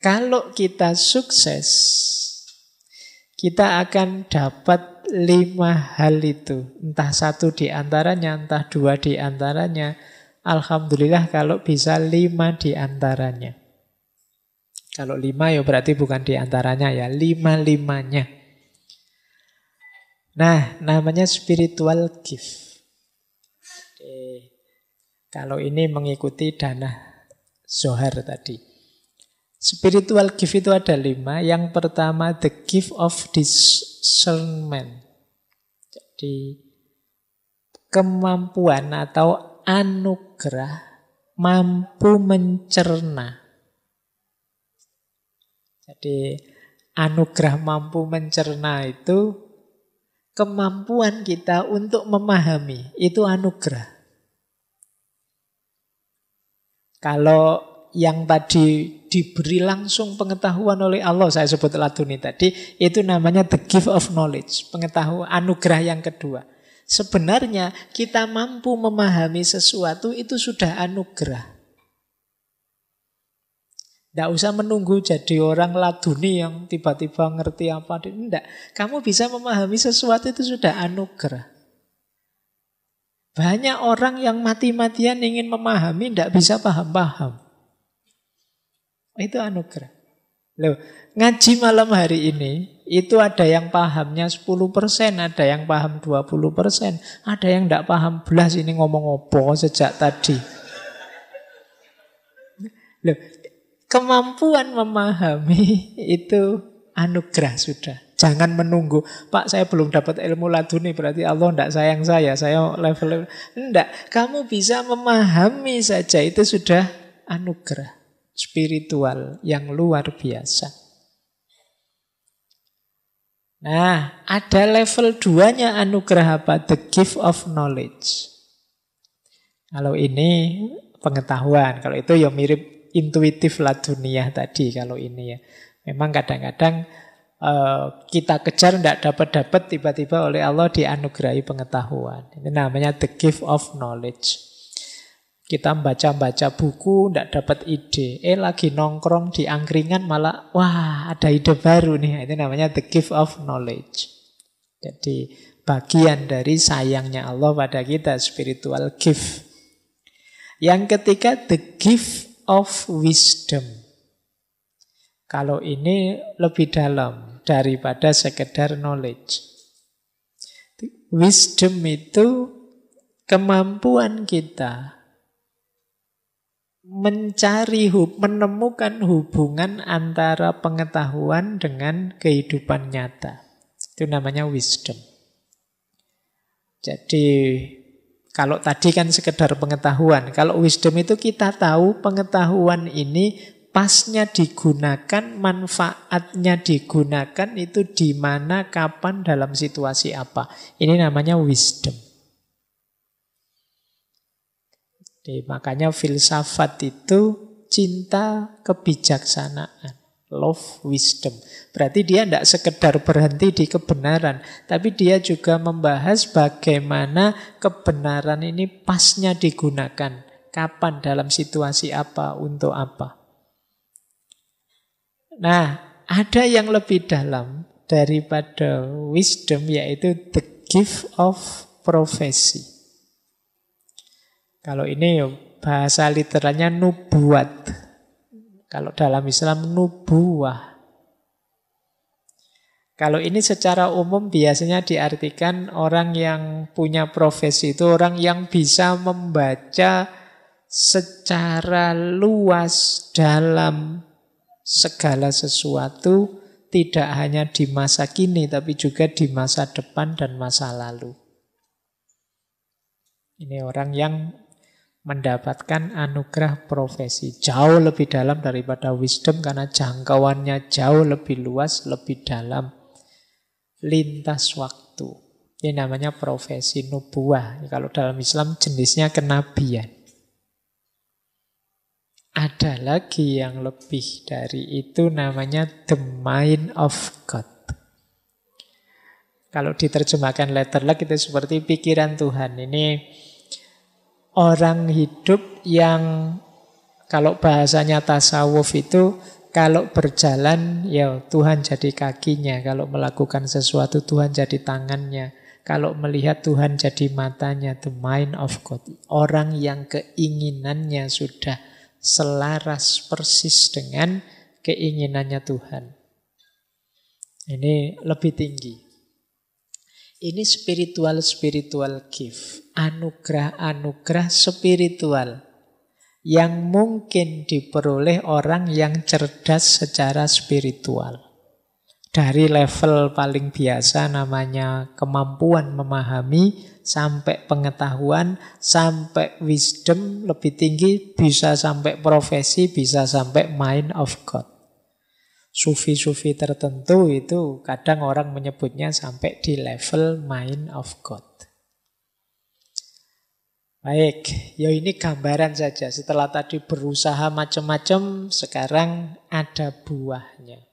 Kalau kita sukses, kita akan dapat 5 hal itu. Entah 1 di antaranya, entah 2 di antaranya. Alhamdulillah kalau bisa 5 di antaranya. Kalau 5 ya berarti bukan di antaranya ya, 5-5-nya. Nah, namanya spiritual gift. Kalau ini mengikuti dana Zohar tadi. Spiritual gift itu ada 5. Yang pertama, the gift of discernment. Jadi, kemampuan atau anugerah mampu mencerna. Jadi, anugerah mampu mencerna itu kemampuan kita untuk memahami. Itu anugerah. Kalau yang tadi diberi langsung pengetahuan oleh Allah, saya sebut laduni tadi, itu namanya the gift of knowledge, pengetahuan, anugerah yang kedua. Sebenarnya kita mampu memahami sesuatu itu sudah anugerah. Tidak usah menunggu jadi orang laduni yang tiba-tiba ngerti apa. Tidak, kamu bisa memahami sesuatu itu sudah anugerah. Banyak orang yang mati-matian ingin memahami, tidak bisa paham-paham. Itu anugerah. Loh, ngaji malam hari ini, itu ada yang pahamnya 10%, ada yang paham 20%, ada yang tidak paham belas ini ngomong apa sejak tadi. Loh, kemampuan memahami itu anugerah sudah. Jangan menunggu, Pak saya belum dapat ilmu laduni, berarti Allah tidak sayang saya level. Tidak, kamu bisa memahami saja, itu sudah anugerah spiritual yang luar biasa. Nah, ada level 2-nya anugerah apa? The gift of knowledge. Kalau ini pengetahuan, kalau itu ya mirip intuitif laduniyah tadi kalau ini ya. Memang kadang-kadang kita kejar tidak dapat-dapat, tiba-tiba oleh Allah dianugerahi pengetahuan. Ini namanya the gift of knowledge. Kita baca-baca buku, tidak dapat ide. Lagi nongkrong di angkringan malah, wah ada ide baru nih. Itu namanya the gift of knowledge. Jadi bagian dari sayangnya Allah pada kita, spiritual gift. Yang ketiga, the gift of wisdom. Kalau ini lebih dalam daripada sekedar knowledge. Wisdom itu kemampuan kita menemukan hubungan antara pengetahuan dengan kehidupan nyata. Itu namanya wisdom. Jadi kalau tadi kan sekedar pengetahuan, kalau wisdom itu kita tahu pengetahuan ini pasnya digunakan, manfaatnya digunakan itu di mana, kapan, dalam situasi apa. Ini namanya wisdom. Jadi, makanya filsafat itu cinta kebijaksanaan, love wisdom. Berarti dia tidak sekedar berhenti di kebenaran, tapi dia juga membahas bagaimana kebenaran ini pasnya digunakan, kapan, dalam situasi apa, untuk apa. Nah, ada yang lebih dalam daripada wisdom, yaitu the gift of prophecy. Kalau ini bahasa literalnya nubuat. Kalau dalam Islam nubuah. Kalau ini secara umum biasanya diartikan orang yang punya profesi itu orang yang bisa membaca secara luas dalam segala sesuatu, tidak hanya di masa kini tapi juga di masa depan dan masa lalu. Ini orang yang mendapatkan anugerah profesi jauh lebih dalam daripada wisdom karena jangkauannya jauh lebih luas, lebih dalam, lintas waktu. Ini namanya profesi nubuah. Kalau dalam Islam jenisnya kenabian. Ada lagi yang lebih dari itu, namanya the mind of God. Kalau diterjemahkan letterlek itu seperti pikiran Tuhan. Ini orang hidup yang kalau bahasanya tasawuf itu Kalau berjalan, ya Tuhan jadi kakinya. Kalau melakukan sesuatu, Tuhan jadi tangannya. Kalau melihat, Tuhan jadi matanya. The mind of God. Orang yang keinginannya sudah selaras persis dengan keinginannya Tuhan. Ini lebih tinggi. Ini spiritual gift. Anugerah-anugerah spiritual yang mungkin diperoleh orang yang cerdas secara spiritual. Dari level paling biasa namanya kemampuan memahami, sampai pengetahuan, sampai wisdom lebih tinggi, bisa sampai profesi, bisa sampai mind of God. Sufi-sufi tertentu itu kadang orang menyebutnya sampai di level mind of God. Baik, ya ini gambaran saja. Setelah tadi berusaha macam-macam, sekarang ada buahnya.